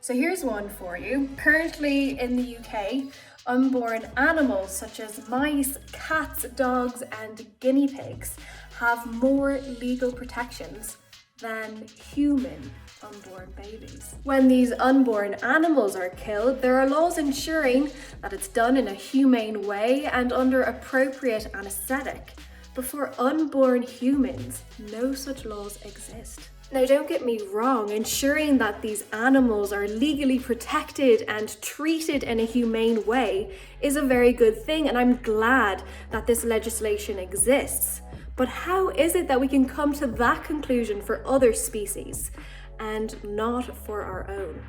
So here's one for you. Currently in the UK, unborn animals such as mice, cats, dogs, and guinea pigs have more legal protections than human unborn babies. When these unborn animals are killed, there are laws ensuring that it's done in a humane way and under appropriate anesthetic. But for unborn humans, no such laws exist. Now, don't get me wrong, ensuring that these animals are legally protected and treated in a humane way is a very good thing, and I'm glad that this legislation exists. But how is it that we can come to that conclusion for other species and not for our own?